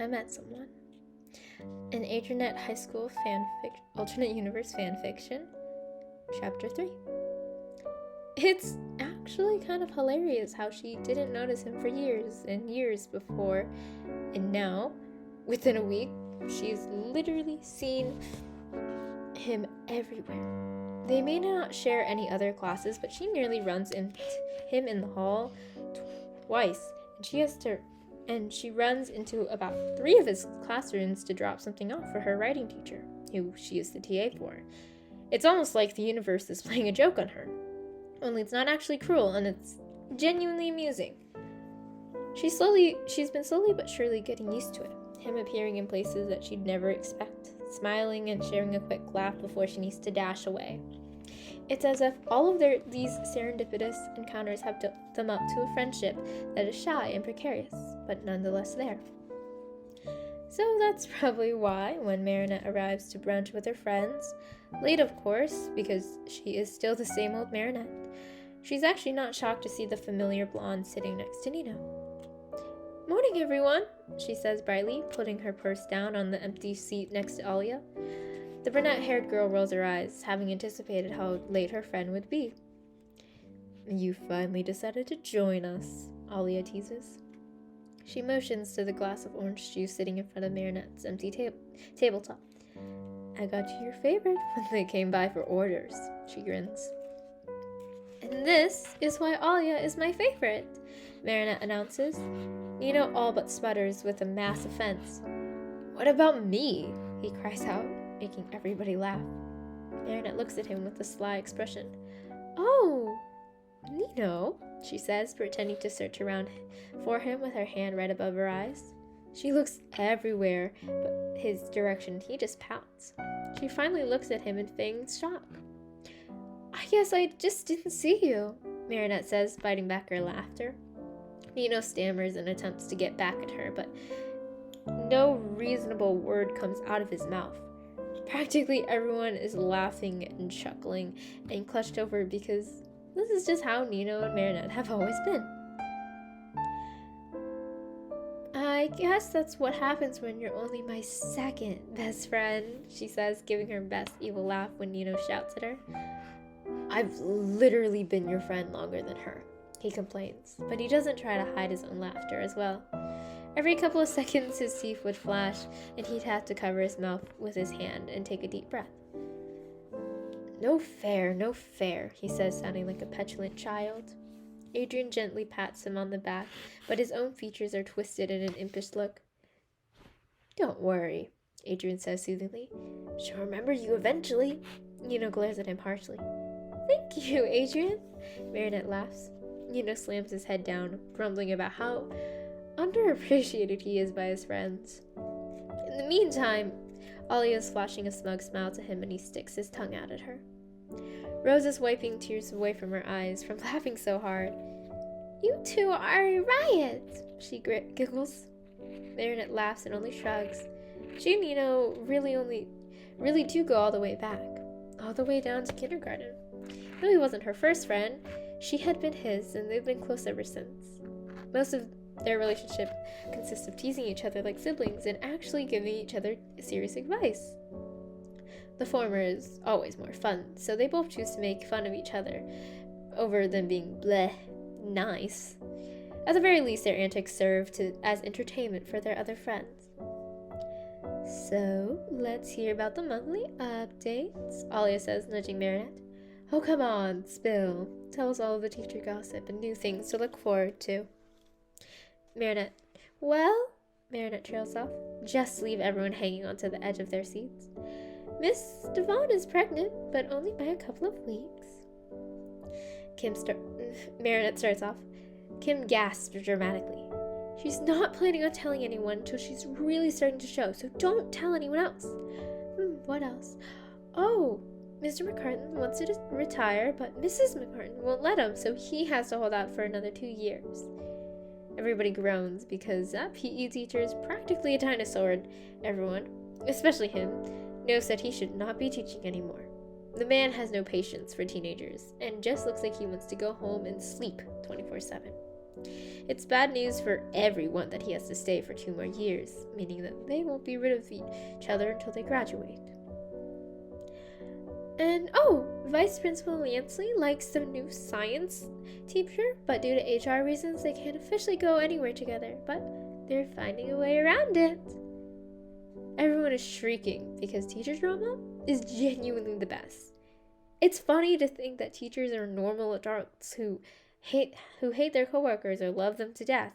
I met someone. An Adrienette High School alternate universe fanfiction, Ch.3. It's actually kind of hilarious how she didn't notice him for years and years before, and now, within a week, she's literally seen him everywhere. They may not share any other classes, but she nearly runs into him in the hall twice, and she runs into about 3 of his classrooms to drop something off for her writing teacher, who she is the TA for. It's almost like the universe is playing a joke on her. Only it's not actually cruel, and it's genuinely amusing. She's been slowly but surely getting used to it. Him appearing in places that she'd never expect, smiling and sharing a quick laugh before she needs to dash away. It's as if all of these serendipitous encounters have built them up to a friendship that is shy and precarious, but nonetheless there. So that's probably why, when Marinette arrives to brunch with her friends, late of course, because she is still the same old Marinette, she's actually not shocked to see the familiar blonde sitting next to Nino. "Morning, everyone," she says brightly, putting her purse down on the empty seat next to Alia. The brunette-haired girl rolls her eyes, having anticipated how late her friend would be. "You finally decided to join us," Alia teases. She motions to the glass of orange juice sitting in front of Marinette's empty tabletop. "I got you your favorite when they came by for orders," she grins. "And this is why Alia is my favorite," Marinette announces. Nino all but sputters with a mass offense. "What about me?" he cries out, making everybody laugh. Marinette looks at him with a sly expression. "Oh, Nino," she says, pretending to search around for him with her hand right above her eyes. She looks everywhere but his direction, he just pouts. She finally looks at him in feigned shock. "I guess I just didn't see you," Marinette says, biting back her laughter. Nino stammers and attempts to get back at her, but no reasonable word comes out of his mouth. Practically everyone is laughing and chuckling and clutched over because this is just how Nino and Marinette have always been. "I guess that's what happens when you're only my second best friend," she says, giving her best evil laugh when Nino shouts at her. "I've literally been your friend longer than her," he complains, but he doesn't try to hide his own laughter as well. Every couple of seconds his teeth would flash, and he'd have to cover his mouth with his hand and take a deep breath. No fair, he says, sounding like a petulant child. Adrien gently pats him on the back, but his own features are twisted in an impish look. "Don't worry," Adrien says soothingly. "She'll remember you eventually." Nino glares at him harshly. "Thank you, Adrien," Marinette laughs. Nino slams his head down, grumbling about how underappreciated he is by his friends. In the meantime, Alia is flashing a smug smile to him and he sticks his tongue out at her. Rose is wiping tears away from her eyes from laughing so hard. "You two are a riot," she giggles. Marinette laughs and only shrugs. She and Nino really do go all the way back, all the way down to kindergarten. Though he wasn't her first friend, she had been his, and they've been close ever since. Most of their relationship consists of teasing each other like siblings and actually giving each other serious advice. The former is always more fun, so they both choose to make fun of each other over them being bleh nice. At the very least, their antics serve as entertainment for their other friends. "So, let's hear about the monthly updates," Alia says, nudging Marinette. "Oh, come on, spill. Tell us all of the teacher gossip and new things to look forward to." Marinette. "Well," Marinette trails off. Just leave everyone hanging onto the edge of their seats. "Miss Devon is pregnant, but only by a couple of weeks." Marinette starts off. Kim gasps dramatically. "She's not planning on telling anyone until she's really starting to show, so don't tell anyone else." What else? "Oh, Mr. McCartan wants to retire, but Mrs. McCartan won't let him, so he has to hold out for another 2 years. Everybody groans because that PE teacher is practically a dinosaur, and everyone, especially him, knows that he should not be teaching anymore. The man has no patience for teenagers and just looks like he wants to go home and sleep 24/7. It's bad news for everyone that he has to stay for 2 more years, meaning that they won't be rid of each other until they graduate. And Vice Principal Lansley likes the new science teacher, but due to HR reasons, they can't officially go anywhere together, but they're finding a way around it. Everyone is shrieking because teacher drama is genuinely the best. It's funny to think that teachers are normal adults who hate their coworkers or love them to death.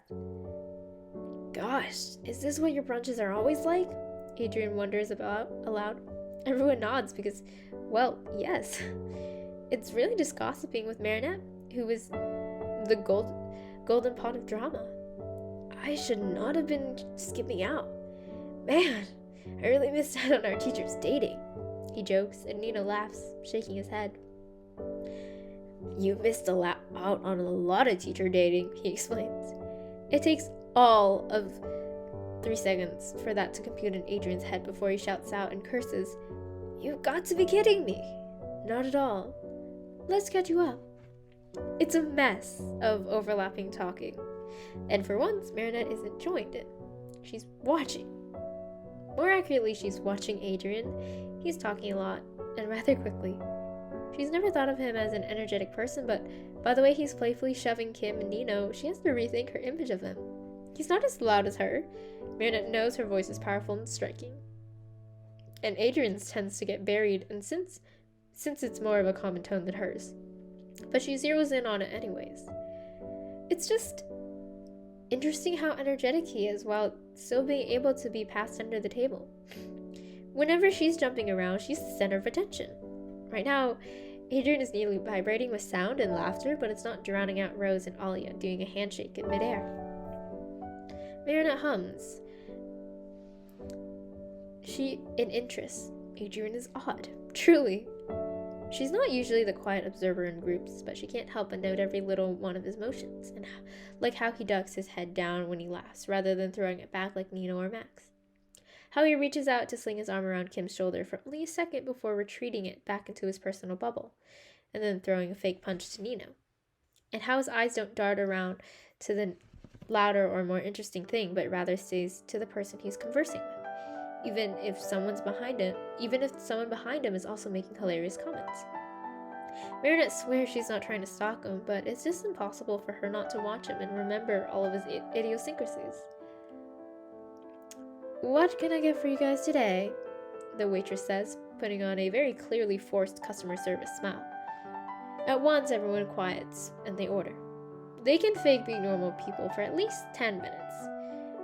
Gosh, is this what your brunches are always like? Adrienne wonders about aloud. Everyone nods because, well, yes. It's really just gossiping with Marinette, who is the golden pot of drama. I should not have been skipping out. Man, I really missed out on our teachers dating. He jokes, and Nino laughs, shaking his head. You missed out on a lot of teacher dating, he explains. It takes all of 3 seconds for that to compute in Adrian's head before he shouts out and curses, You've got to be kidding me. Not at all. Let's catch you up. It's a mess of overlapping talking. And for once, Marinette isn't enjoying it. She's watching. More accurately, she's watching Adrian. He's talking a lot, and rather quickly. She's never thought of him as an energetic person, but by the way he's playfully shoving Kim and Nino, she has to rethink her image of him. He's not as loud as her. Marinette knows her voice is powerful and striking. And Adrian's tends to get buried, and since it's more of a common tone than hers. But she zeroes in on it anyways. It's just interesting how energetic he is while still being able to be passed under the table. Whenever she's jumping around, she's the center of attention. Right now, Adrian is nearly vibrating with sound and laughter, but it's not drowning out Rose and Alia doing a handshake in midair. Marinette hums. In interest. Adrian is odd. Truly. She's not usually the quiet observer in groups, but she can't help but note every little one of his motions, and like how he ducks his head down when he laughs, rather than throwing it back like Nino or Max. How he reaches out to sling his arm around Kim's shoulder for only a second before retreating it back into his personal bubble, and then throwing a fake punch to Nino. And how his eyes don't dart around to the louder or more interesting thing, but rather stays to the person he's conversing with. Even if someone behind him is also making hilarious comments. Marinette swears she's not trying to stalk him, but it's just impossible for her not to watch him and remember all of his idiosyncrasies. What can I get for you guys today? The waitress says, putting on a very clearly forced customer service smile. At once, everyone quiets, and they order. They can fake being normal people for at least 10 minutes.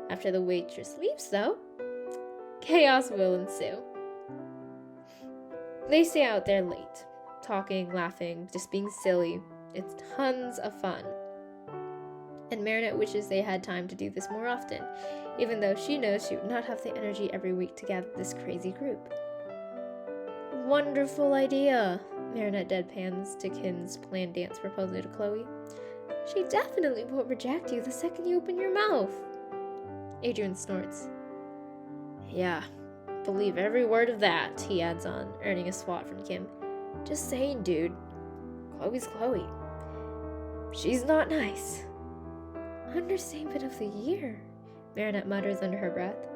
After the waitress leaves, though, chaos will ensue. They stay out there late, talking, laughing, just being silly. It's tons of fun. And Marinette wishes they had time to do this more often, even though she knows she would not have the energy every week to gather this crazy group. Wonderful idea, Marinette deadpans to Kim's planned dance proposal to Chloe. She definitely won't reject you the second you open your mouth. Adrian snorts. Yeah, believe every word of that, he adds on, earning a swat from Kim. Just saying, dude. Chloe's Chloe. She's not nice. Understatement of the year, Marinette mutters under her breath.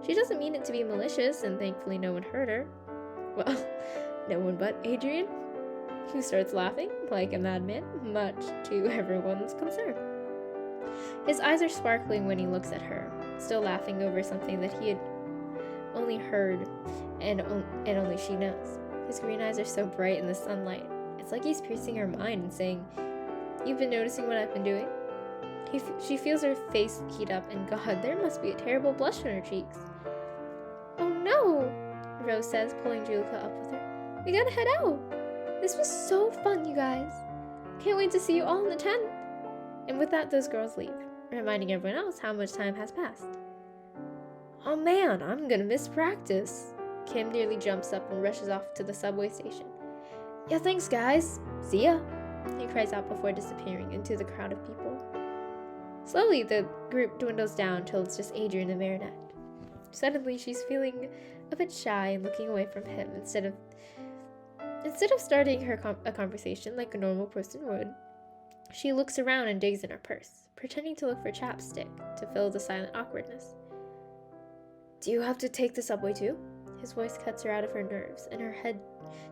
She doesn't mean it to be malicious, and thankfully no one hurt her. Well, no one but Adrian, who starts laughing like a madman, much to everyone's concern. His eyes are sparkling when he looks at her, still laughing over something that he had only heard and only she knows. His green eyes are so bright in the sunlight. It's like he's piercing her mind and saying, You've been noticing what I've been doing? She feels her face heat up, and God, there must be a terrible blush on her cheeks. Oh no, Rose says, pulling Julika up with her. We gotta head out. This was so fun, you guys. Can't wait to see you all in the tent. And with that, those girls leave, reminding everyone else how much time has passed. Oh man, I'm gonna miss practice. Kim nearly jumps up and rushes off to the subway station. Yeah, thanks guys. See ya, he cries out before disappearing into the crowd of people. Slowly, the group dwindles down till it's just Adrian and Marinette. Suddenly, she's feeling a bit shy and looking away from him instead of starting a conversation like a normal person would. She looks around and digs in her purse, pretending to look for chapstick to fill the silent awkwardness. Do you have to take the subway too? His voice cuts her out of her nerves, and her head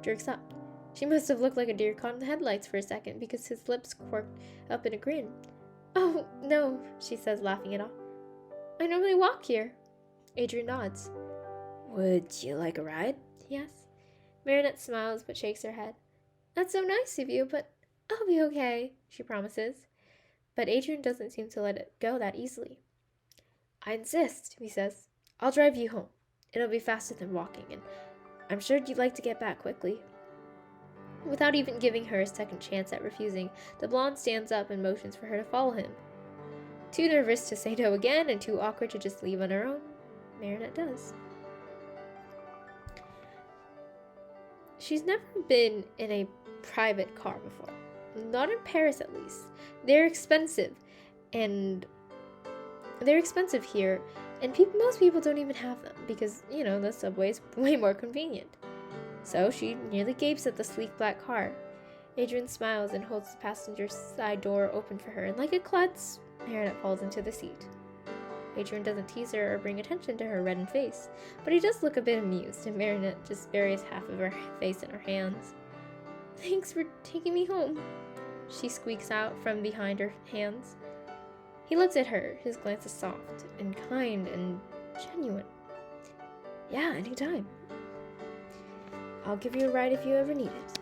jerks up. She must have looked like a deer caught in the headlights for a second, because his lips quirked up in a grin. Oh, no, she says, laughing it off. I normally walk here. Adrian nods. Would you like a ride? He asks. Marinette smiles but shakes her head. That's so nice of you, but I'll be okay, she promises. But Adrian doesn't seem to let it go that easily. I insist, he says. I'll drive you home. It'll be faster than walking, and I'm sure you'd like to get back quickly. Without even giving her a second chance at refusing, the blonde stands up and motions for her to follow him. Too nervous to say no again and too awkward to just leave on her own, Marinette does. She's never been in a private car before. Not in Paris, at least. They're expensive here, and most people don't even have them because, the subway's way more convenient. So she nearly gapes at the sleek black car. Adrian smiles and holds the passenger side door open for her, and like a klutz, Marinette falls into the seat. Adrian doesn't tease her or bring attention to her reddened face, but he does look a bit amused, and Marinette just buries half of her face in her hands. Thanks for taking me home, she squeaks out from behind her hands. He looks at her, his glance is soft and kind and genuine. Yeah, anytime. I'll give you a ride if you ever need it.